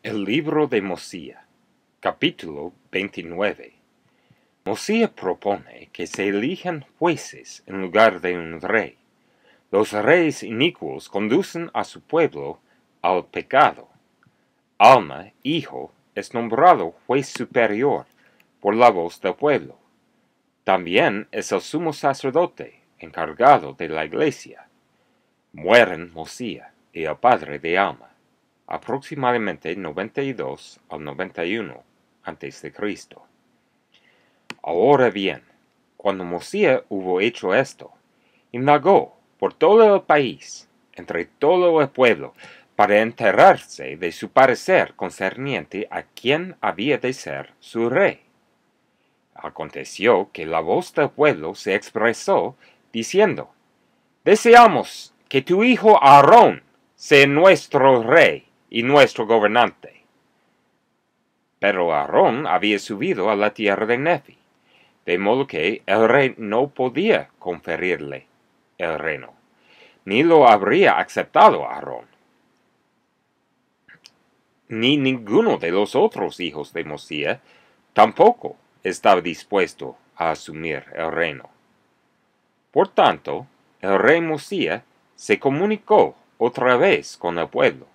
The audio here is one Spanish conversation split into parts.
El libro de Mosía, capítulo 29. Mosía propone que se elijan jueces en lugar de un rey. Los reyes inicuos conducen a su pueblo al pecado. Alma, hijo, es nombrado juez superior por la voz del pueblo. También es el sumo sacerdote encargado de la iglesia. Mueren Mosía y el padre de Alma, aproximadamente 92 al 91 a.C. Ahora bien, cuando Mosía hubo hecho esto, indagó por todo el país, entre todo el pueblo, para enterarse de su parecer concerniente a quién había de ser su rey. Aconteció que la voz del pueblo se expresó, diciendo: «Deseamos que tu hijo Aarón sea nuestro rey y nuestro gobernante». Pero Aarón había subido a la tierra de Nefi, de modo que el rey no podía conferirle el reino, ni lo habría aceptado Aarón. Ni ninguno de los otros hijos de Mosía tampoco estaba dispuesto a asumir el reino. Por tanto, el rey Mosía se comunicó otra vez con el pueblo.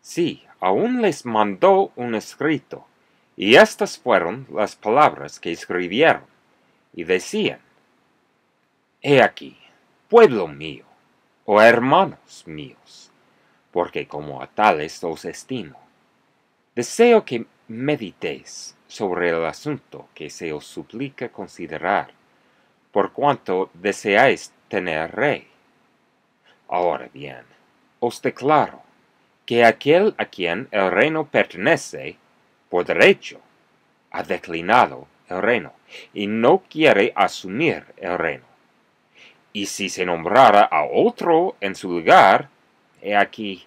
Sí, aún les mandó un escrito, y estas fueron las palabras que escribieron, y decían: «He aquí, pueblo mío, o hermanos míos, porque como a tales os estimo, deseo que meditéis sobre el asunto que se os suplica considerar, por cuanto deseáis tener rey. Ahora bien, os declaro que aquel a quien el reino pertenece, por derecho, ha declinado el reino, y no quiere asumir el reino. Y si se nombrara a otro en su lugar, he aquí,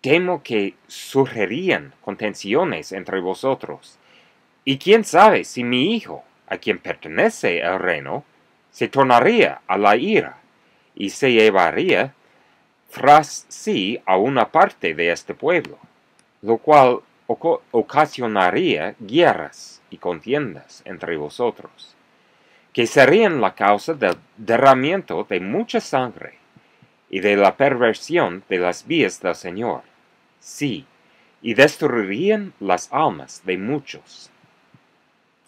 temo que surgirían contenciones entre vosotros. Y quién sabe si mi hijo, a quien pertenece el reino, se tornaría a la ira, y se llevaría tras sí a una parte de este pueblo, lo cual ocasionaría guerras y contiendas entre vosotros, que serían la causa del derramamiento de mucha sangre y de la perversión de las vías del Señor, sí, y destruirían las almas de muchos.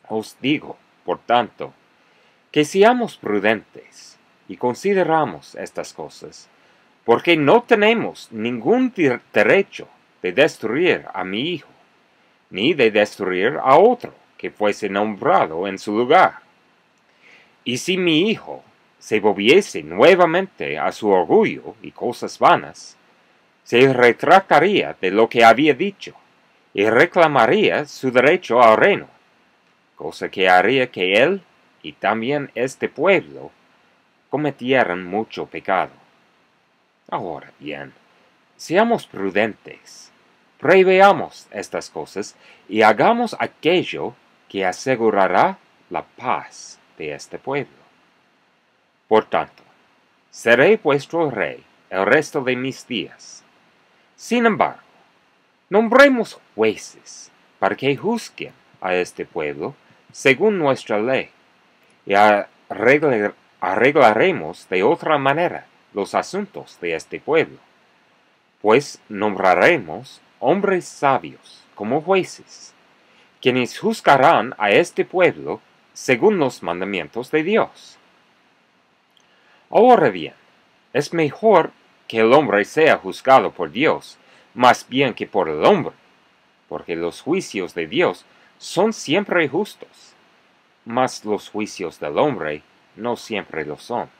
Os digo, por tanto, que seamos prudentes y consideramos estas cosas, porque no tenemos ningún derecho de destruir a mi hijo, ni de destruir a otro que fuese nombrado en su lugar. Y si mi hijo se volviese nuevamente a su orgullo y cosas vanas, se retractaría de lo que había dicho, y reclamaría su derecho al reino, cosa que haría que él y también este pueblo cometieran mucho pecado. Ahora bien, seamos prudentes, preveamos estas cosas y hagamos aquello que asegurará la paz de este pueblo. Por tanto, seré vuestro rey el resto de mis días. Sin embargo, nombremos jueces para que juzguen a este pueblo según nuestra ley, y arreglaremos de otra manera los asuntos de este pueblo, pues nombraremos hombres sabios como jueces, quienes juzgarán a este pueblo según los mandamientos de Dios. Ahora bien, es mejor que el hombre sea juzgado por Dios, más bien que por el hombre, porque los juicios de Dios son siempre justos, mas los juicios del hombre no siempre lo son.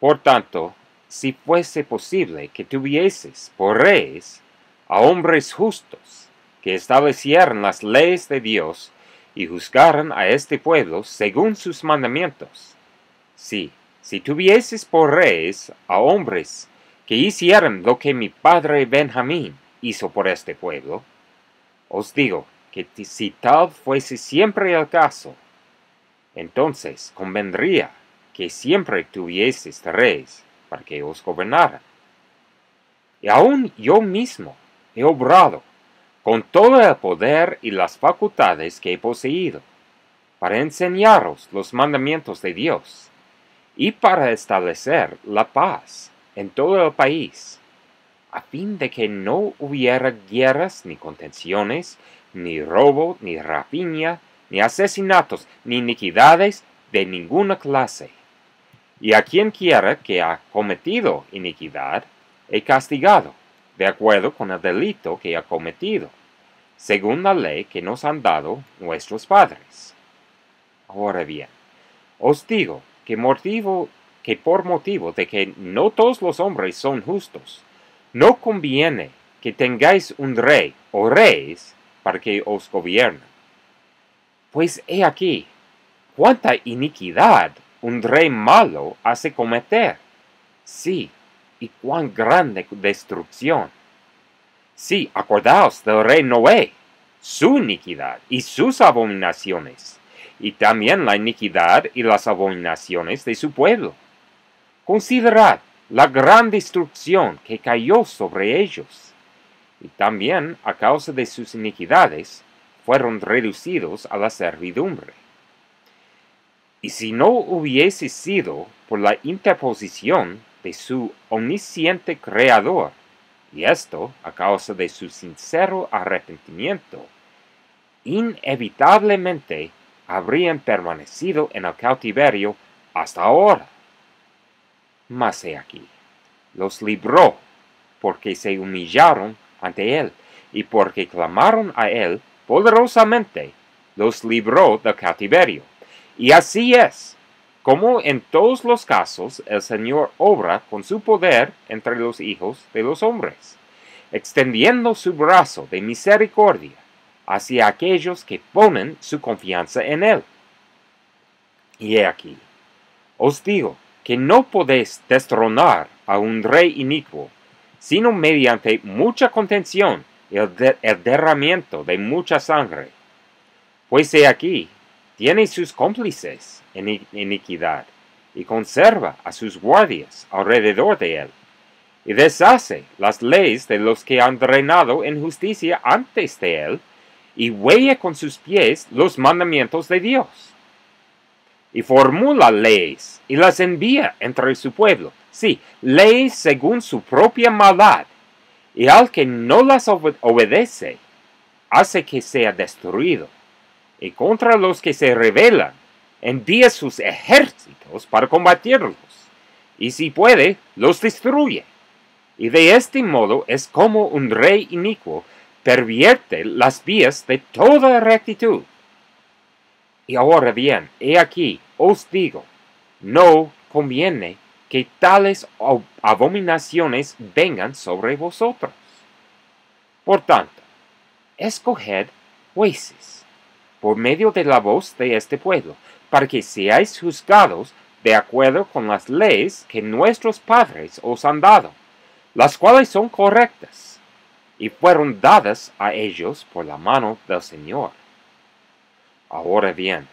Por tanto, si fuese posible que tuvieses por reyes a hombres justos, que establecieran las leyes de Dios y juzgaran a este pueblo según sus mandamientos. Sí, si tuvieses por reyes a hombres que hicieran lo que mi padre Benjamín hizo por este pueblo, os digo que si tal fuese siempre el caso, entonces convendría que siempre tuvieses reyes para que os gobernaran. Y aún yo mismo he obrado con todo el poder y las facultades que he poseído, para enseñaros los mandamientos de Dios, y para establecer la paz en todo el país, a fin de que no hubiera guerras, ni contenciones, ni robo, ni rapiña, ni asesinatos, ni iniquidades de ninguna clase. Y a quien quiera que ha cometido iniquidad, he castigado, de acuerdo con el delito que ha cometido, según la ley que nos han dado nuestros padres. Ahora bien, os digo que por motivo de que no todos los hombres son justos, no conviene que tengáis un rey o reyes para que os gobiernen. Pues he aquí, cuánta iniquidad un rey malo hace cometer. Sí, y cuán grande destrucción. Sí, acordaos del rey Noé, su iniquidad y sus abominaciones, y también la iniquidad y las abominaciones de su pueblo. Considerad la gran destrucción que cayó sobre ellos, y también a causa de sus iniquidades fueron reducidos a la servidumbre. Y si no hubiese sido por la interposición de su omnisciente Creador, y esto a causa de su sincero arrepentimiento, inevitablemente habrían permanecido en el cautiverio hasta ahora. Mas he aquí, los libró, porque se humillaron ante él, y porque clamaron a él poderosamente, los libró del cautiverio. Y así es, como en todos los casos el Señor obra con su poder entre los hijos de los hombres, extendiendo su brazo de misericordia hacia aquellos que ponen su confianza en él. Y he aquí, os digo que no podéis destronar a un rey inicuo, sino mediante mucha contención y el derramamiento de mucha sangre. Pues he aquí, tiene sus cómplices en iniquidad, y conserva a sus guardias alrededor de él, y deshace las leyes de los que han reinado en justicia antes de él, y huella con sus pies los mandamientos de Dios. Y formula leyes, y las envía entre su pueblo, sí, leyes según su propia maldad, y al que no las obedece, hace que sea destruido. Y contra los que se rebelan, envía sus ejércitos para combatirlos, y si puede, los destruye. Y de este modo es como un rey inicuo pervierte las vías de toda rectitud. Y ahora bien, he aquí, os digo, no conviene que tales abominaciones vengan sobre vosotros. Por tanto, escoged jueces por medio de la voz de este pueblo, para que seáis juzgados de acuerdo con las leyes que nuestros padres os han dado, las cuales son correctas, y fueron dadas a ellos por la mano del Señor. Ahora bien,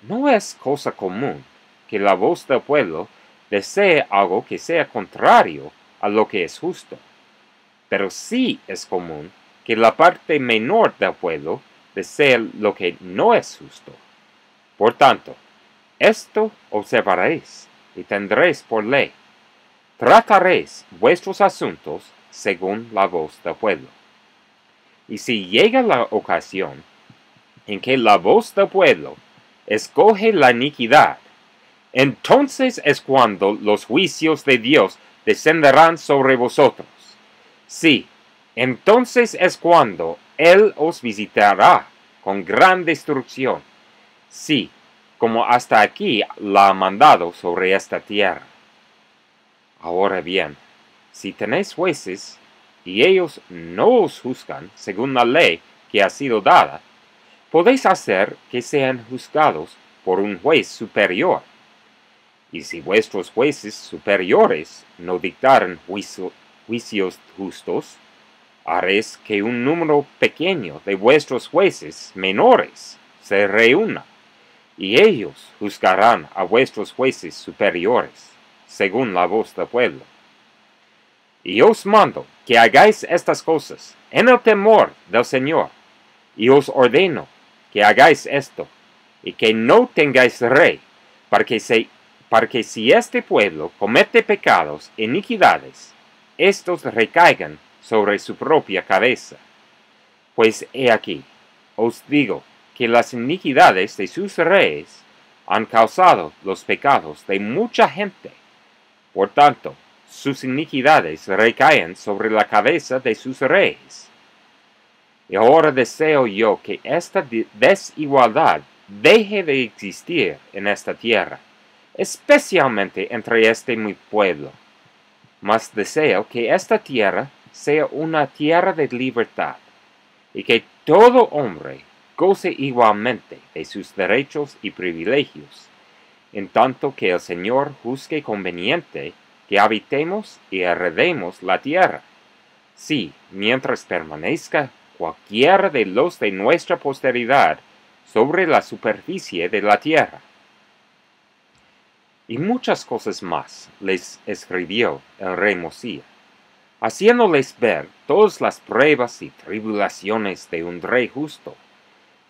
no es cosa común que la voz del pueblo desee algo que sea contrario a lo que es justo, pero sí es común que la parte menor del pueblo desee lo que no es justo. Por tanto, esto observaréis y tendréis por ley. Trataréis vuestros asuntos según la voz del pueblo. Y si llega la ocasión en que la voz del pueblo escoge la iniquidad, entonces es cuando los juicios de Dios descenderán sobre vosotros. Sí, entonces es cuando Él os visitará con gran destrucción. Sí, como hasta aquí la ha mandado sobre esta tierra. Ahora bien, si tenéis jueces, y ellos no os juzgan según la ley que ha sido dada, podéis hacer que sean juzgados por un juez superior. Y si vuestros jueces superiores no dictaran juicios justos, haréis que un número pequeño de vuestros jueces menores se reúna, y ellos juzgarán a vuestros jueces superiores, según la voz del pueblo. Y os mando que hagáis estas cosas en el temor del Señor, y os ordeno que hagáis esto, y que no tengáis rey, para que si este pueblo comete pecados, iniquidades, estos recaigan sobre su propia cabeza. Pues he aquí, os digo que las iniquidades de sus reyes han causado los pecados de mucha gente. Por tanto, sus iniquidades recaen sobre la cabeza de sus reyes. Y ahora deseo yo que esta desigualdad deje de existir en esta tierra, especialmente entre este mi pueblo. Mas deseo que esta tierra sea una tierra de libertad, y que todo hombre goce igualmente de sus derechos y privilegios, en tanto que el Señor juzgue conveniente que habitemos y heredemos la tierra. Sí, mientras permanezca cualquiera de los de nuestra posteridad sobre la superficie de la tierra. Y muchas cosas más les escribió el rey Mosía, haciéndoles ver todas las pruebas y tribulaciones de un rey justo,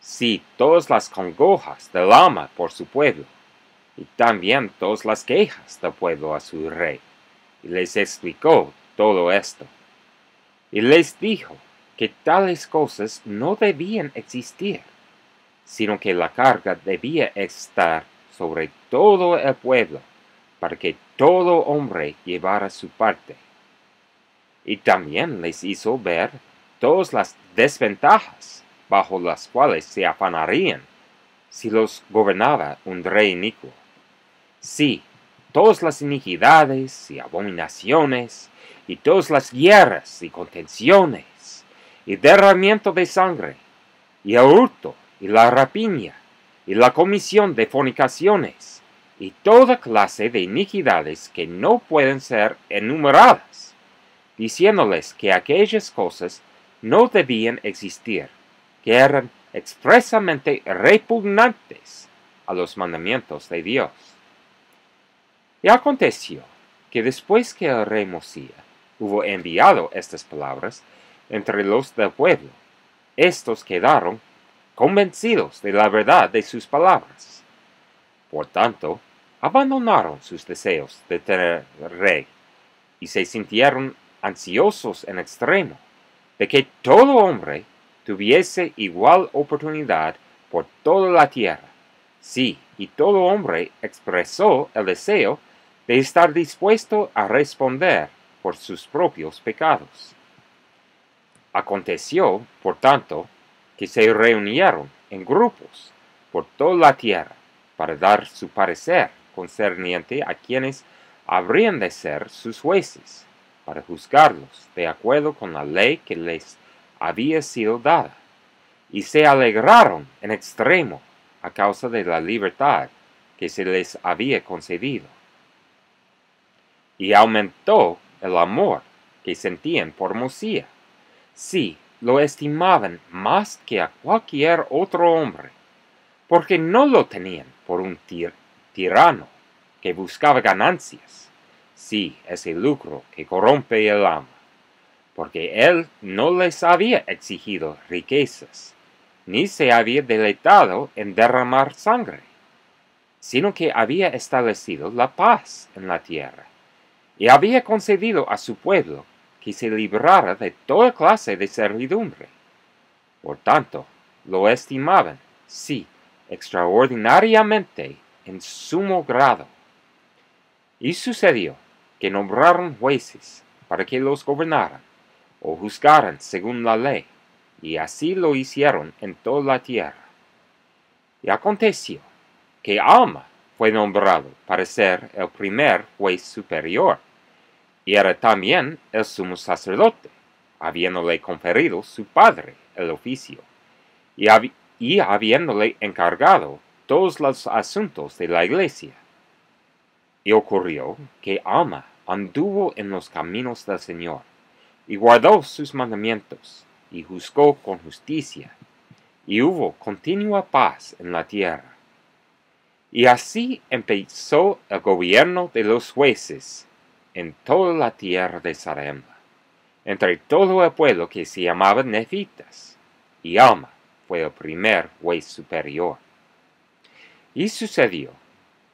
sí, todas las congojas del alma por su pueblo, y también todas las quejas del pueblo a su rey, y les explicó todo esto. Y les dijo que tales cosas no debían existir, sino que la carga debía estar sobre todo el pueblo, para que todo hombre llevara su parte. Y también les hizo ver todas las desventajas bajo las cuales se afanarían si los gobernaba un rey inicuo. Sí, todas las iniquidades y abominaciones, y todas las guerras y contenciones, y derramamiento de sangre, y el hurto, y la rapiña, y la comisión de fornicaciones, y toda clase de iniquidades que no pueden ser enumeradas, diciéndoles que aquellas cosas no debían existir, que eran expresamente repugnantes a los mandamientos de Dios. Y aconteció que después que el rey Mosía hubo enviado estas palabras entre los del pueblo, estos quedaron convencidos de la verdad de sus palabras. Por tanto, abandonaron sus deseos de tener rey, y se sintieron ansiosos en extremo de que todo hombre tuviese igual oportunidad por toda la tierra. Sí, y todo hombre expresó el deseo de estar dispuesto a responder por sus propios pecados. Aconteció, por tanto, que se reunieron en grupos por toda la tierra para dar su parecer concerniente a quienes habrían de ser sus jueces, para juzgarlos de acuerdo con la ley que les había sido dada, y se alegraron en extremo a causa de la libertad que se les había concedido. Y aumentó el amor que sentían por Mosía. Sí, lo estimaban más que a cualquier otro hombre, porque no lo tenían por un tirano que buscaba ganancias, sí, ese lucro que corrompe el alma, porque él no les había exigido riquezas, ni se había deleitado en derramar sangre, sino que había establecido la paz en la tierra, y había concedido a su pueblo que se librara de toda clase de servidumbre. Por tanto, lo estimaban, sí, extraordinariamente en sumo grado. Y sucedió que nombraron jueces para que los gobernaran, o juzgaran según la ley, y así lo hicieron en toda la tierra. Y aconteció que Alma fue nombrado para ser el primer juez superior, y era también el sumo sacerdote, habiéndole conferido su padre el oficio, y habiéndole encargado todos los asuntos de la iglesia. Y ocurrió que Alma anduvo en los caminos del Señor, y guardó sus mandamientos, y juzgó con justicia, y hubo continua paz en la tierra. Y así empezó el gobierno de los jueces en toda la tierra de Zarehemla, entre todo el pueblo que se llamaba Nefitas, y Alma fue el primer juez superior. Y sucedió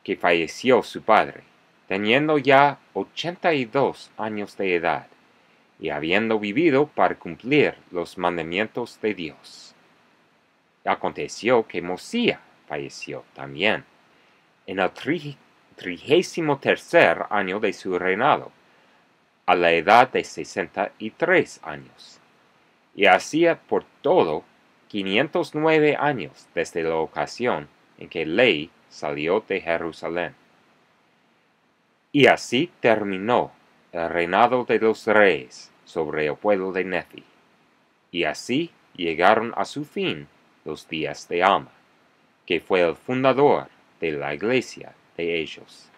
que falleció su padre, teniendo ya 82 años de edad, y habiendo vivido para cumplir los mandamientos de Dios. Aconteció que Mosía falleció también, en el 33 año de su reinado, a la edad de 63 años, y hacía por todo 509 años desde la ocasión en que Ley salió de Jerusalén. Y así terminó el reinado de los reyes sobre el pueblo de Nefi, y así llegaron a su fin los días de Alma, que fue el fundador de la iglesia de ellos.